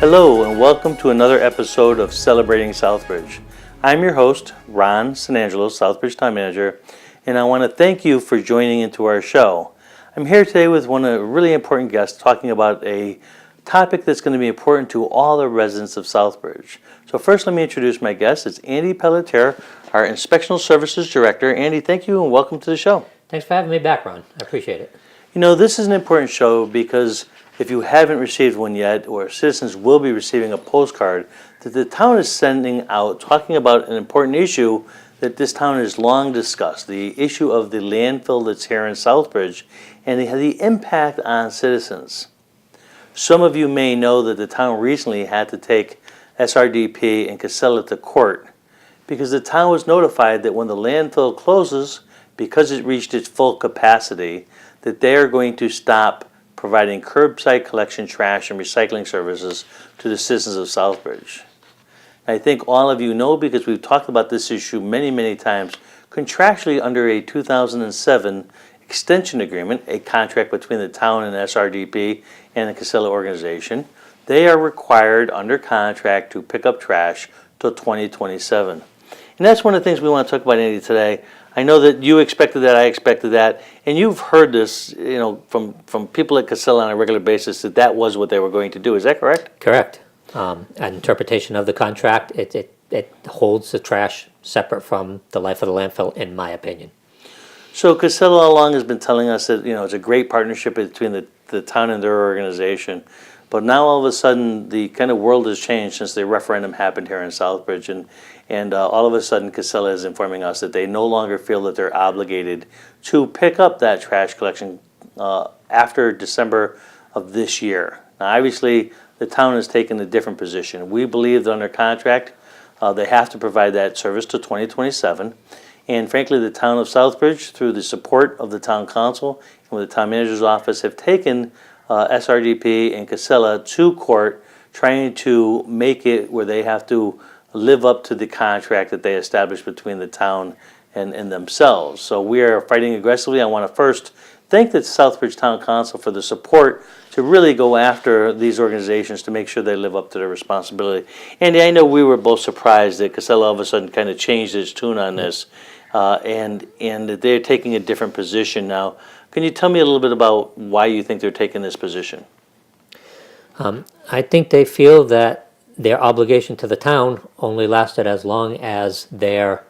Hello and welcome to another episode of Celebrating Southbridge. I'm your host, Ron Angelo, Southbridge Town Manager, and I want to thank you for joining into our show. I'm here today with one of really important guests talking about a topic that's going to be important to all the residents of Southbridge. So first let me introduce my guest. It's Andy Pelletier, our Inspectional Services Director. Andy, thank you and welcome to the show. Thanks for having me back, Ron. I appreciate it. You know, this is an important show because if you haven't received one yet, or citizens will be receiving a postcard that the town is sending out talking about an important issue that this town has long discussed, the issue of the landfill that's here in Southbridge and the impact on citizens. Some of you may know that the town recently had to take SRDP and Casella to court because the town was notified that when the landfill closes, because it reached its full capacity, that they are going to stop providing curbside collection, trash, and recycling services to the citizens of Southbridge. I think all of you know, because we've talked about this issue many, many times, contractually under a 2007 extension agreement, a contract between the town and SRDP and the Casella organization, they are required under contract to pick up trash till 2027. And that's one of the things we want to talk about, Andy, today. I know that you expected that, I expected that, and you've heard this, you know, from people at Casella on a regular basis that was what they were going to do. Is that correct? Correct. An interpretation of the contract, it holds the trash separate from the life of the landfill, in my opinion. So Casella all along has been telling us that, you know, it's a great partnership between the town and their organization. But now all of a sudden the kind of world has changed since the referendum happened here in Southbridge, and all of a sudden Casella is informing us that they no longer feel that they're obligated to pick up that trash collection after December of this year. Now obviously the town has taken a different position. We believe that under contract they have to provide that service to 2027. And frankly, the town of Southbridge, through the support of the town council and with the town manager's office, have taken SRDP and Casella to court, trying to make it where they have to live up to the contract that they established between the town and themselves. So we are fighting aggressively. I want to first thank the Southbridge Town Council for the support to really go after these organizations to make sure they live up to their responsibility. Andy, I know we were both surprised that Casella all of a sudden kind of changed its tune on this, and that they're taking a different position now. Can you tell me a little bit about why you think they're taking this position? I think they feel that their obligation to the town only lasted as long as their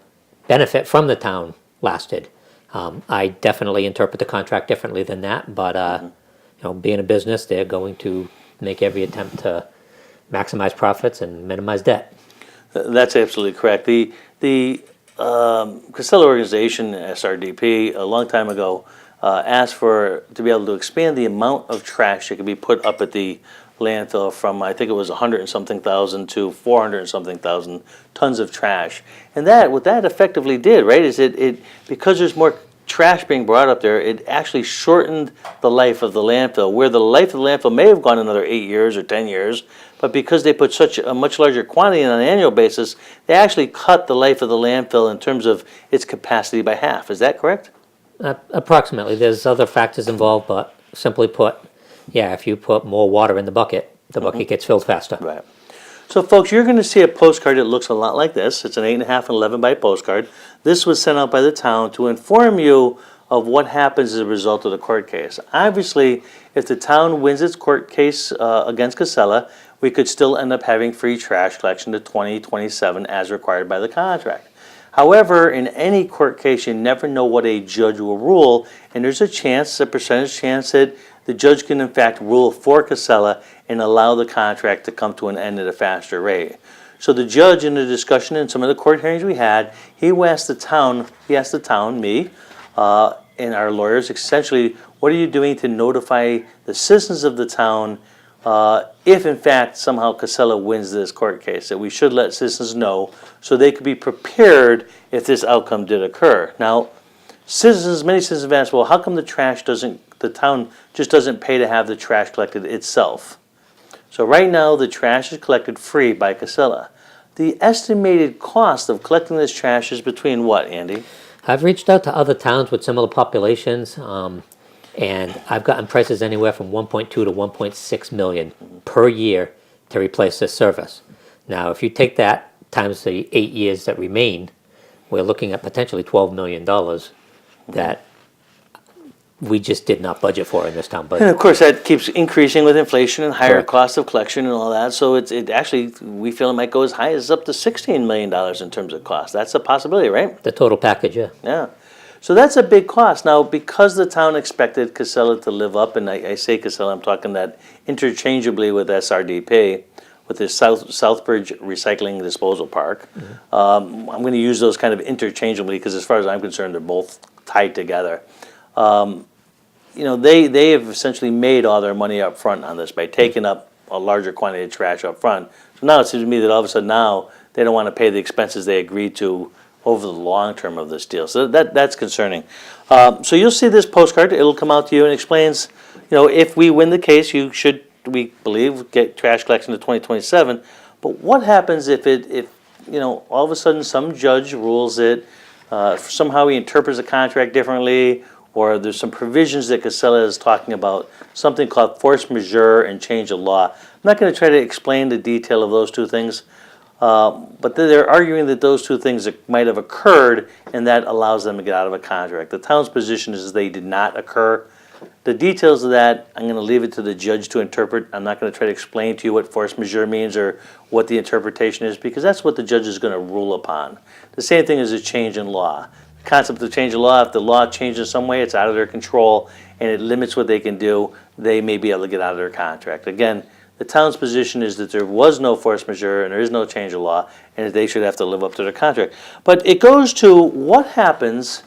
benefit from the town lasted. I definitely interpret the contract differently than that, but you know, being a business, they're going to make every attempt to maximize profits and minimize debt. That's absolutely correct. The Casella organization, SRDP, a long time ago, asked to be able to expand the amount of trash that could be put up at the landfill from, I think it was 100 and something thousand to 400 and something thousand tons of trash. And what that effectively did, right, is it because there's more trash being brought up there, it actually shortened the life of the landfill, where the life of the landfill may have gone another 8 years or 10 years, but because they put such a much larger quantity on an annual basis, they actually cut the life of the landfill in terms of its capacity by half. Is that correct? Approximately. There's other factors involved, but simply put, yeah, if you put more water in the bucket bucket gets filled faster. Right. So folks, you're going to see a postcard that looks a lot like this. It's an 8.5 and 11 by postcard. This was sent out by the town to inform you of what happens as a result of the court case. Obviously, if the town wins its court case against Casella, we could still end up having free trash collection to 2027 as required by the contract. However, in any court case, you never know what a judge will rule, and there's a percentage chance that the judge can in fact rule for Casella and allow the contract to come to an end at a faster rate. So the judge, in the discussion in some of the court hearings we had, he asked the town, me, and our lawyers, essentially, what are you doing to notify the citizens of the town if in fact somehow Casella wins this court case, that we should let citizens know so they could be prepared if this outcome did occur. Now, many citizens have asked, well, how come the town just doesn't pay to have the trash collected itself? So right now the trash is collected free by Casella. The estimated cost of collecting this trash is between what, Andy? I've reached out to other towns with similar populations, and I've gotten prices anywhere from 1.2 to 1.6 million per year to replace this service. Now, if you take that times the 8 years that remain, we're looking at potentially $12 million that we just did not budget for in this town And budget. of course, that keeps increasing with inflation and higher Correct. cost of collection and all that. So it actually, we feel it might go as high as up to $16 million in terms of cost. That's a possibility, right? The total package, yeah. Yeah. So that's a big cost. Now, because the town expected Casella to live up, and I say Casella, I'm talking that interchangeably with SRDP, with the Southbridge Recycling Disposal Park. I'm going to use those kind of interchangeably because as far as I'm concerned, they're both tied together. They have essentially made all their money up front on this by taking up a larger quantity of trash up front. So now it seems to me that all of a sudden now they don't want to pay the expenses they agreed to over the long term of this deal. So that's concerning. So you'll see this postcard. It'll come out to you and explains, if we win the case, you should, we believe, get trash collection to 2027. But what happens if all of a sudden some judge rules it, somehow he interprets the contract differently, or there's some provisions that Casella is talking about, something called force majeure and change of law. I'm not going to try to explain the detail of those two things, but they're arguing that those two things might have occurred, and that allows them to get out of a contract. The town's position is they did not occur. The details of that, I'm going to leave it to the judge to interpret. I'm not going to try to explain to you what force majeure means or what the interpretation is, because that's what the judge is going to rule upon. The same thing as a change in law. The concept of change in law, if the law changes in some way, it's out of their control and it limits what they can do, they may be able to get out of their contract. Again, the town's position is that there was no force majeure and there is no change of law, and that they should have to live up to their contract. But it goes to what happens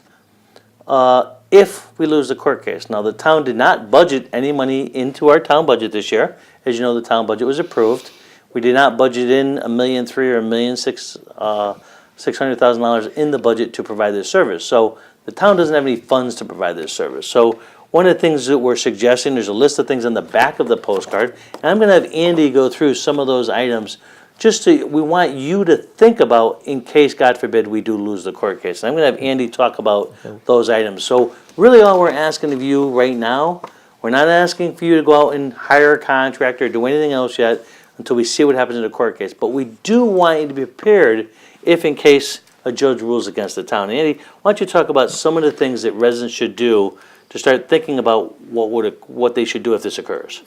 if we lose the court case. Now, the town did not budget any money into our town budget this year. As you know, the town budget was approved. We did not budget in $1.3 million or $600,000 in the budget to provide this service. So the town doesn't have any funds to provide this service. So one of the things that we're suggesting, there's a list of things on the back of the postcard, and I'm going to have Andy go through some of those items. We want you to think about in case, God forbid, we do lose the court case. And I'm going to have Andy talk about those items. So really all we're asking of you right now, we're not asking for you to go out and hire a contractor or do anything else yet until we see what happens in the court case. But we do want you to be prepared if in case a judge rules against the town. Andy, why don't you talk about some of the things that residents should do to start thinking about what they should do if this occurs?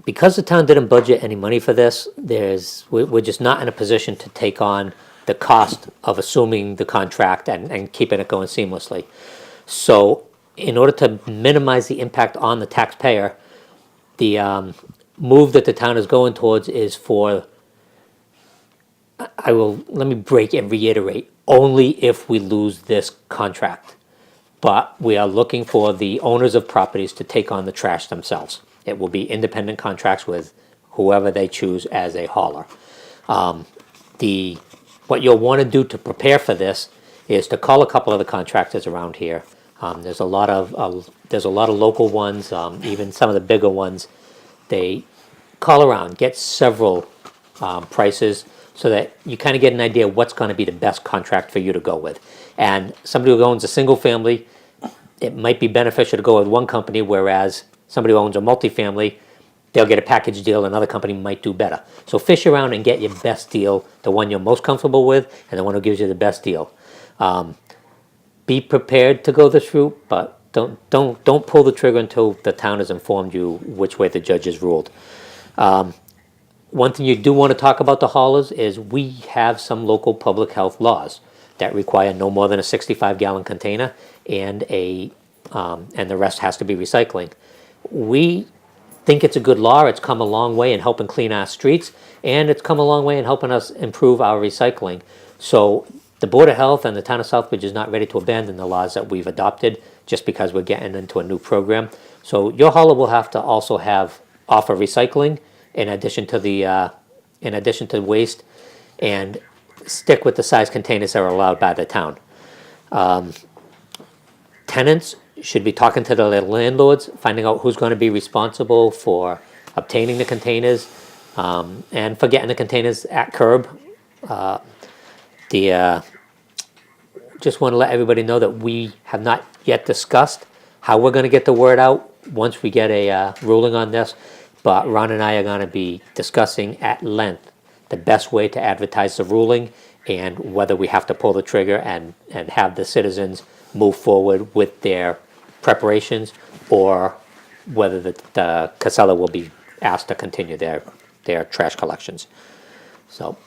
Because the town didn't budget any money for this, we're just not in a position to take on the cost of assuming the contract and keeping it going seamlessly. So in order to minimize the impact on the taxpayer, the move that the town is going towards is let me break and reiterate, only if we lose this contract. But we are looking for the owners of properties to take on the trash themselves. It will be independent contracts with whoever they choose as a hauler. What you'll want to do to prepare for this is to call a couple of the contractors around here. There's a lot of local ones, even some of the bigger ones. They call around, get several prices, so that you kind of get an idea what's going to be the best contract for you to go with. And somebody who owns a single family, it might be beneficial to go with one company, whereas somebody who owns a multifamily, they'll get a package deal, another company might do better. So fish around and get your best deal, the one you're most comfortable with, and the one who gives you the best deal. Be prepared to go this route, but don't pull the trigger until the town has informed you which way the judge has ruled. One thing you do want to talk about the haulers is we have some local public health laws that require no more than a 65-gallon container, and the rest has to be recycling. We think it's a good law. It's come a long way in helping clean our streets, and it's come a long way in helping us improve our recycling. So the Board of Health and the town of Southbridge is not ready to abandon the laws that we've adopted just because we're getting into a new program. So your hauler will have to also offer recycling in addition to waste, and stick with the size containers that are allowed by the town. Tenants should be talking to their landlords, finding out who's going to be responsible for obtaining the containers, and for getting the containers at curb. Just want to let everybody know that we have not yet discussed how we're going to get the word out once we get a ruling on this. but Ron and I are going to be discussing at length the best way to advertise the ruling and whether we have to pull the trigger and have the citizens move forward with their preparations, or whether the Casella will be asked to continue their trash collections. So,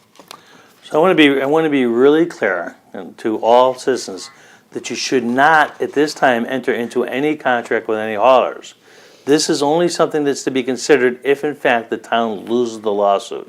So I want to be really clear to all citizens that you should not at this time enter into any contract with any haulers. This is only something that's to be considered if in fact the town loses the lawsuit.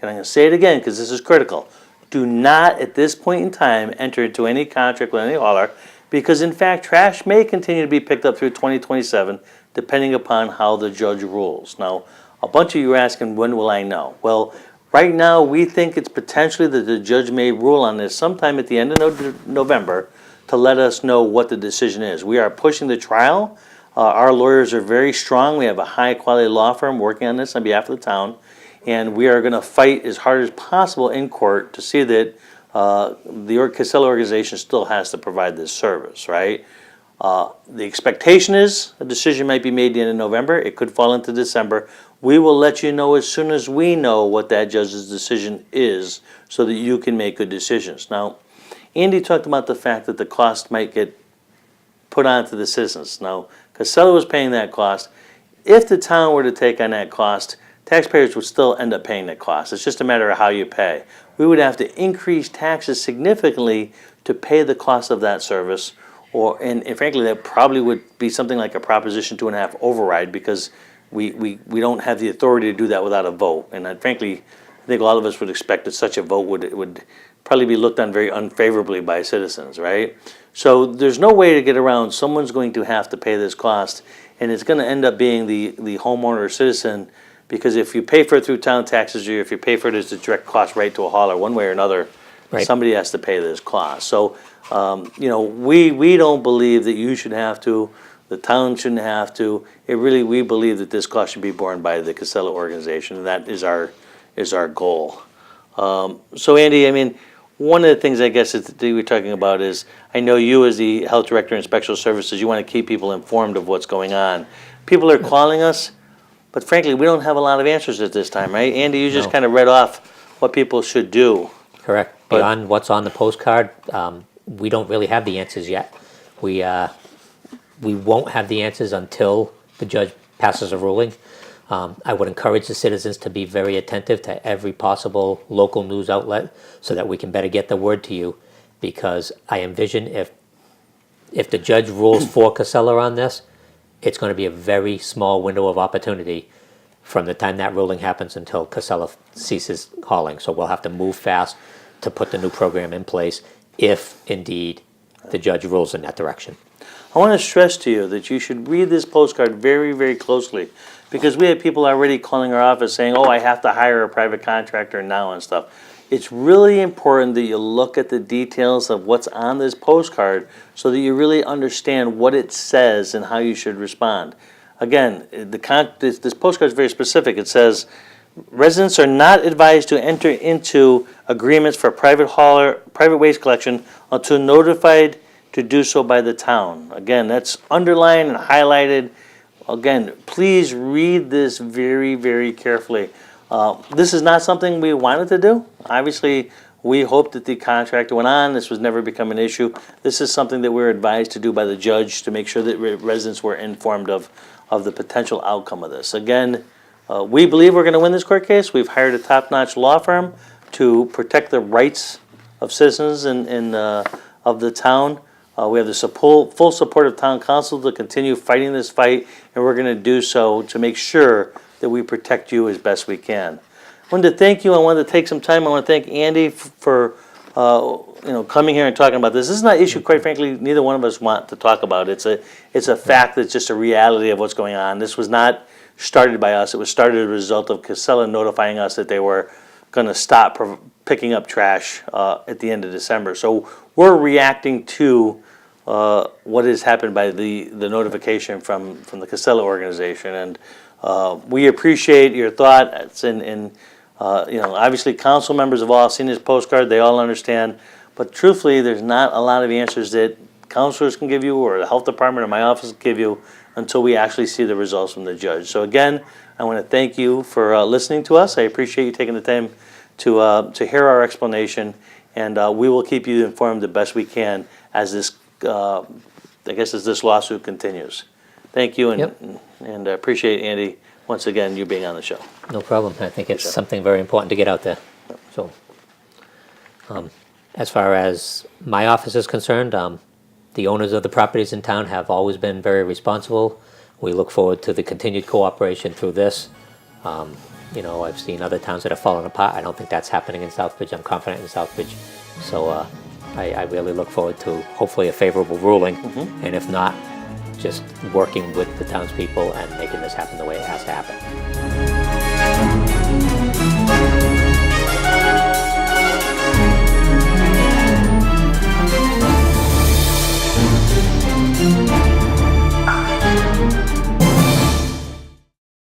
And I'm going to say it again because this is critical. Do not at this point in time enter into any contract with any hauler, because in fact trash may continue to be picked up through 2027 depending upon how the judge rules. Now, a bunch of you are asking, when will I know? Well, right now we think it's potentially that the judge may rule on this sometime at the end of November to let us know what the decision is. We are pushing the trial. Our lawyers are very strong. We have a high quality law firm working on this on behalf of the town, and we are going to fight as hard as possible in court to see that the Casella organization still has to provide this service, right? The expectation is a decision might be made at the end of November. It could fall into December. We will let you know as soon as we know what that judge's decision is so that you can make good decisions. Now, Andy talked about the fact that the cost might get put onto the citizens. Now, Casella was paying that cost. If the town were to take on that cost, taxpayers would still end up paying that cost. It's just a matter of how you pay. We would have to increase taxes significantly to pay the cost of that service, and frankly, that probably would be something like a Proposition 2.5 override, because we don't have the authority to do that without a vote. And frankly, I think all of us would expect that such a vote would probably be looked on very unfavorably by citizens, right? So there's no way to get around. Someone's going to have to pay this cost, and it's going to end up being the homeowner or citizen, because if you pay for it through town taxes, or if you pay for it as a direct cost right to a hauler, one way or another, right, somebody has to pay this cost. So, we don't believe that you should have to, the town shouldn't have to. We believe that this cost should be borne by the Casella organization, and that is our goal. So Andy, I mean, one of the things I guess that we're talking about is, I know you as the health director in Inspectional Services, you want to keep people informed of what's going on. People are calling us, but frankly, we don't have a lot of answers at this time, right? Andy, you just No. kind of read off what people should do. correct. Beyond what's on the postcard, we don't really have the answers yet. We won't have the answers until the judge passes a ruling. I would encourage the citizens to be very attentive to every possible local news outlet so that we can better get the word to you, because I envision if the judge rules for Casella on this, it's going to be a very small window of opportunity from the time that ruling happens until Casella ceases hauling. So we'll have to move fast to put the new program in place if indeed the judge rules in that direction. I want to stress to you that you should read this postcard very, very closely, because we have people already calling our office saying, oh, I have to hire a private contractor now and stuff. It's really important that you look at the details of what's on this postcard so that you really understand what it says and how you should respond. Again, this postcard is very specific. It says, residents are not advised to enter into agreements for private waste collection until notified to do so by the town. Again, that's underlined and highlighted. Again, please read this very, very carefully. This is not something we wanted to do. Obviously, we hoped that the contract went on. This was never become an issue. This is something that we're advised to do by the judge to make sure that residents were informed of the potential outcome of this. Again, we believe we're going to win this court case. We've hired a top-notch law firm to protect the rights of citizens of the town. We have the full support of town council to continue fighting this fight, and we're going to do so to make sure that we protect you as best we can. I wanted to thank you. I wanted to take some time. I want to thank Andy for coming here and talking about this. This is not an issue, quite frankly, neither one of us want to talk about. It's a fact that's just a reality of what's going on. This was not started by us. It was started as a result of Casella notifying us that they were going to stop picking up trash at the end of December. So we're reacting to what has happened by the notification from the Casella organization, and we appreciate your thoughts. And obviously, council members have all seen this postcard; they all understand. But truthfully, there's not a lot of answers that counselors can give you, or the health department, or my office can give you, until we actually see the results from the judge. So again, I want to thank you for listening to us. I appreciate you taking the time to hear our explanation, and we will keep you informed the best we can as this, as this lawsuit continues. Thank you, and I appreciate, Andy, once again, you being on the show. No problem. I think it's something very important to get out there. So, as far as my office is concerned, the owners of the properties in town have always been very responsible. We look forward to the continued cooperation through this. I've seen other towns that have fallen apart. I don't think that's happening in Southbridge. I'm confident in Southbridge. So I really look forward to hopefully a favorable ruling. And if not, just working with the townspeople and making this happen the way it has to happen.